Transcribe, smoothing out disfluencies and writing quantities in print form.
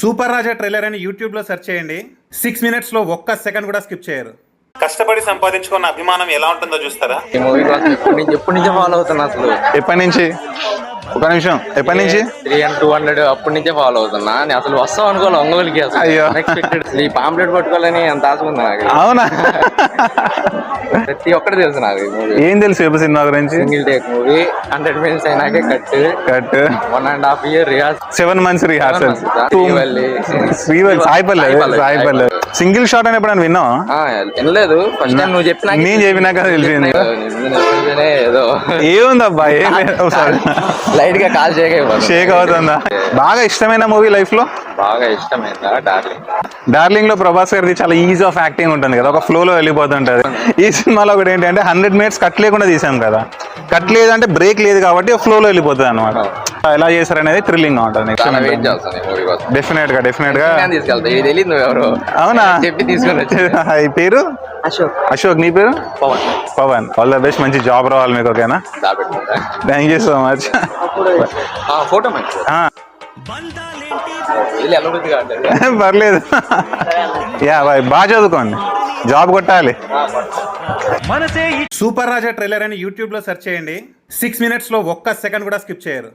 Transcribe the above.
Super రాజా trailer అని YouTube లో search చేయండి. 6 minutes లో ఒక్క సెకండ్ కూడా స్కిప్ చేయరు. కష్టపడి సంపాదించుకున్న అభిమానం ఎలా ఉంటుందో చూస్తారా? ఈ మూవీ కోసం ఎప్పటి నుంచో ఫాలో అవుతున్నా. అసలు ఎప్పటి నుంచి? ఒక నిమిషం, ఎప్పటి నుంచి? 300 అప్పటి నుంచే ఫాలో అవుతున్నా. నేను అసలు వస్తాం అనుకోవాలి ఒంగోలుకి. అసలు అయ్యో, ఈ పాంప్లెట్ పట్టుకోవాలని ఎంత ఆశ ఉంది నాకు. అవునా? ప్రతి ఒక్కటి తెలుసు నాకు. ఏం తెలుసు చెప్పు సినిమా గురించి? సింగిల్ టేక్ మూవీ, 100 minutes అయినాకే cut 1.5 year rehearse, 7 months rehearsals. సాయిపల్లి సింగిల్ షాట్ అని ఎప్పుడైనా విన్నావా? వినలేదు. ఫస్ట్ టైం నువ్వు చెప్పినా నేను చెప్పినాక తెలిసింది. ఏదో ఏముందబ్బా, ఏం లేదు, లైట్ గా కాల్ షేక్ అవుతుందా? బాగా ఇష్టమైన మూవీ లైఫ్ లో? బాగా ఇష్టమైందా డార్లింగ్. డార్లింగ్ లో ప్రభాస్ గారిది చాలా ఈజీ ఆఫ్ యాక్టింగ్ ఉంటుంది కదా, ఒక ఫ్లో లో వెళ్ళిపోతుంటది. ఈ సినిమాలో ఒకటి ఏంటంటే 100 minutes కట్ లేకుండా తీసాం కదా. కట్ లేదంటే బ్రేక్ లేదు కాబట్టి ఫ్లో లో వెళ్ళిపోతుంది అనమాట. ఎలా చేశారు అనేది థ్రిల్లింగ్ గా ఉంటుంది. డెఫినెట్ గా తీసుకెళ్తా. ఇది తెలియదు నువ్వు ఎవరు? అవునా? చెప్పి తీసుకొని ఈ పేరు అశోక్. నీ పేరు? పవన్. ఆల్ ద బెస్ట్, మంచి జాబ్ రావాలి మీకు. ఓకేనా? Thank you so much. Photo పర్లేదు. యా బాయ్, బాగా చదువుకోండి, జాబ్ కొట్టాలి. సూపర్ రాజా ట్రైలర్ అని యూట్యూబ్ లో సెర్చ్ చేయండి. 6 minutes లో ఒక్క సెకండ్ కూడా స్కిప్ చేయరు.